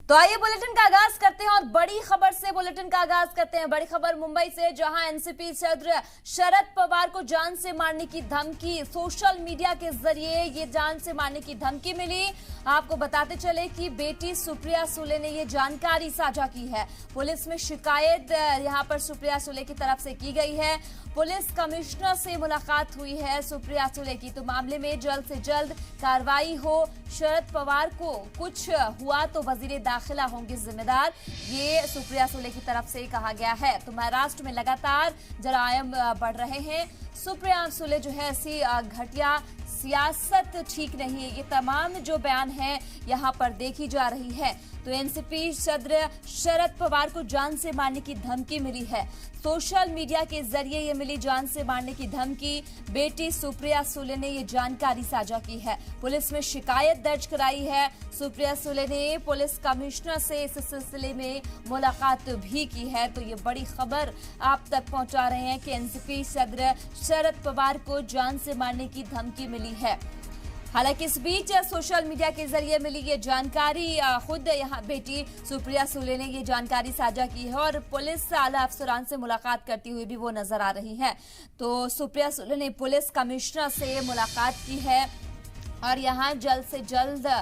तो आइए बुलेटिन का आगाज करते हैं और बड़ी खबर से बुलेटिन का आगाज करते हैं। बड़ी खबर मुंबई से, जहां एनसीपी सदस्य शरद पवार को जान से मारने की धमकी, सोशल मीडिया के जरिए ये जान से मारने की धमकी मिली। आपको बताते चले कि बेटी सुप्रिया सुले ने ये जानकारी साझा की है। पुलिस में शिकायत यहां पर सुप्रिया सुले की तरफ से की गई है। पुलिस कमिश्नर से मुलाकात हुई है सुप्रिया सुले की, तो मामले में जल्द से जल्द कार्रवाई हो। शरद पवार को कुछ हुआ तो वजीर दाखिला होंगे जिम्मेदार, ये सुप्रिया सुले की तरफ से कहा गया है। तो महाराष्ट्र में लगातार जरायम बढ़ रहे हैं। सुप्रिया सुले जो है ऐसी घटिया सियासत ठीक नहीं है, ये तमाम जो बयान है यहाँ पर देखी जा रही है। तो एनसीपी सदस्य शरद पवार को जान से मारने की धमकी मिली है। सोशल मीडिया के जरिए ये मिली जान से मारने की धमकी। बेटी सुप्रिया सुले ने ये जानकारी साझा की है। पुलिस में शिकायत दर्ज कराई है। सुप्रिया सुले ने पुलिस कमिश्नर से इस सिलसिले में मुलाकात भी की है। तो ये बड़ी खबर आप तक पहुंचा रहे हैं कि एनसीपी सदस्य शरद पवार को जान से मारने की धमकी मिली है। हालांकि इस बीच सोशल मीडिया के जरिए मिली ये जानकारी, खुद यहाँ बेटी सुप्रिया सुले ने ये जानकारी साझा की है और पुलिस आला अफसरान से मुलाकात करती हुई भी वो नजर आ रही है। तो सुप्रिया सुले ने पुलिस कमिश्नर से मुलाकात की है और यहाँ जल्द से जल्द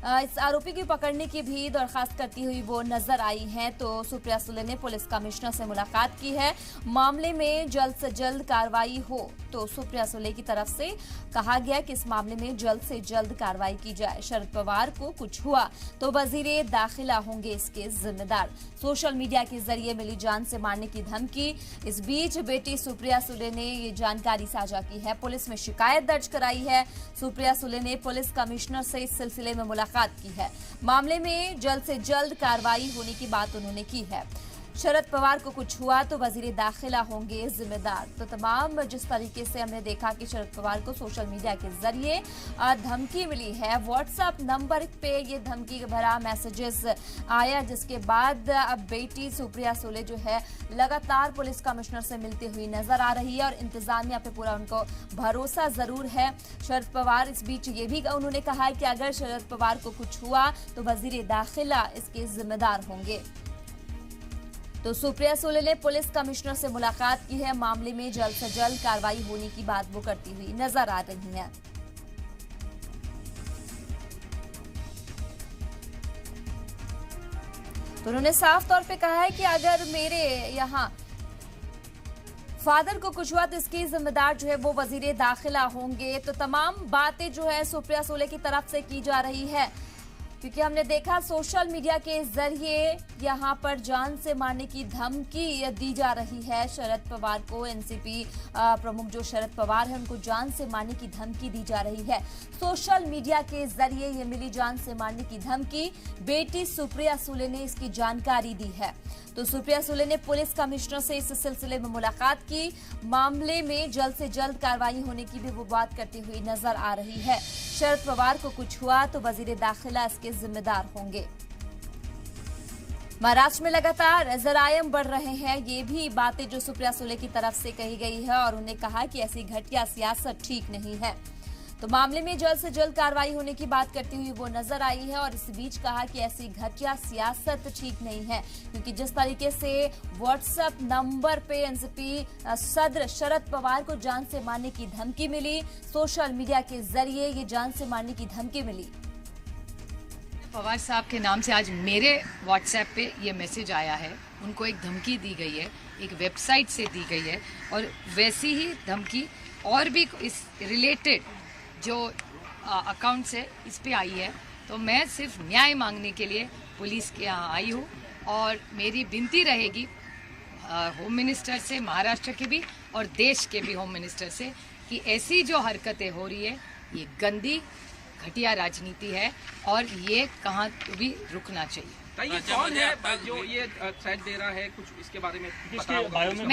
इस आरोपी की पकड़ने की भी दरखास्त करती हुई वो नजर आई है। तो सुप्रिया सुले ने पुलिस कमिश्नर से मुलाकात की है। मामले में जल्द से जल्द कार्रवाई हो। तो सुप्रिया सुले की तरफ से कहा गया कि इस मामले में जल्द से जल्द कार्रवाई की जाए। शरद पवार को कुछ हुआ तो वजीर दाखिला होंगे इसके जिम्मेदार। सोशल मीडिया के जरिए मिली जान से मारने की धमकी। इस बीच बेटी सुप्रिया सुले ने ये जानकारी साझा की है। पुलिस में शिकायत दर्ज कराई है। सुप्रिया सुले ने पुलिस कमिश्नर से इस सिलसिले में मुलाकात की है। मामले में जल्द से जल्द कार्रवाई होने की बात उन्होंने की है। शरद पवार को कुछ हुआ तो वजीर दाखिला होंगे जिम्मेदार। तो तमाम जिस तरीके से हमने देखा कि शरद पवार को सोशल मीडिया के जरिए धमकी मिली है, व्हाट्सएप नंबर पे ये धमकी भरा मैसेजेस आया, जिसके बाद अब बेटी सुप्रिया सुले जो है लगातार पुलिस कमिश्नर से मिलती हुई नजर आ रही है और इंतजामिया पे पूरा उनको भरोसा जरूर है। शरद पवार इस बीच ये भी उन्होंने कहा है कि अगर शरद पवार को कुछ हुआ तो वजीर दाखिला इसके जिम्मेदार होंगे। तो सुप्रिया सुले ने पुलिस कमिश्नर से मुलाकात की है। मामले में जल्द से जल्द कार्रवाई होने की बात वो करती हुई नजर आ रही है। तो उन्होंने साफ तौर पे कहा है कि अगर मेरे यहाँ फादर को कुछ हुआ तो इसकी जिम्मेदार जो है वो वजीर दाखिला होंगे। तो तमाम बातें जो है सुप्रिया सुले की तरफ से की जा रही है, क्योंकि हमने देखा सोशल मीडिया के जरिए यहाँ पर जान से मारने की धमकी दी जा रही है। शरद पवार को, एनसीपी प्रमुख जो शरद पवार है उनको जान से मारने की धमकी दी जा रही है। सोशल मीडिया के जरिए ये मिली जान से मारने की धमकी। बेटी सुप्रिया सुले ने इसकी जानकारी दी है। तो सुप्रिया सुले ने पुलिस कमिश्नर से इस सिलसिले में मुलाकात की। मामले में जल्द से जल्द कार्रवाई होने की भी वो बात करती हुई नजर आ रही है। शरद पवार को कुछ हुआ तो वजीर दाखिला इसके जिम्मेदार होंगे। महाराष्ट्र में लगातार जरायम बढ़ रहे हैं, ये भी बातें जो सुप्रिया सुले की तरफ से कही गई है और उन्हें कहा कि ऐसी घटिया सियासत ठीक नहीं है। तो मामले में जल्द से जल्द कार्रवाई होने की बात करती हुई वो नजर आई है और इस बीच कहा कि ऐसी घटिया सियासत ठीक नहीं है, क्योंकि जिस तरीके से व्हाट्सएप नंबर पे एनसीपी सदस्य शरद पवार को जान से मारने की धमकी मिली, सोशल मीडिया के जरिए ये जान से मारने की धमकी मिली। पवार साहब के नाम से आज मेरे व्हाट्सएप पे ये मैसेज आया है। उनको एक धमकी दी गई है, एक वेबसाइट से दी गई है और वैसी ही धमकी और भी इस रिलेटेड जो अकाउंट्स है इस पे आई है। तो मैं सिर्फ न्याय मांगने के लिए पुलिस के यहाँ आई हूँ और मेरी विनती रहेगी होम मिनिस्टर से, महाराष्ट्र के भी और देश के भी होम मिनिस्टर से, कि ऐसी जो हरकतें हो रही है ये गंदी घटिया राजनीति है और ये कहाँ भी रुकना चाहिए। ये कौन है जो ये थ्रेट दे रहा है, कुछ इसके बारे में पता होगा?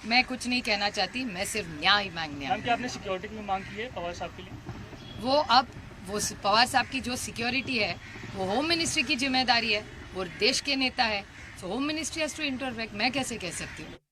मैं कुछ नहीं कहना चाहती, मैं सिर्फ न्याय मांगने आई हूं। आपने सिक्योरिटी की मांग की है पवार साहब के लिए? वो पवार साहब की जो सिक्योरिटी है वो होम मिनिस्ट्री की जिम्मेदारी है, वो देश के नेता है, तो होम मिनिस्ट्री हैज टू इंटरवेक्ट। मैं कैसे कह सकती हूँ?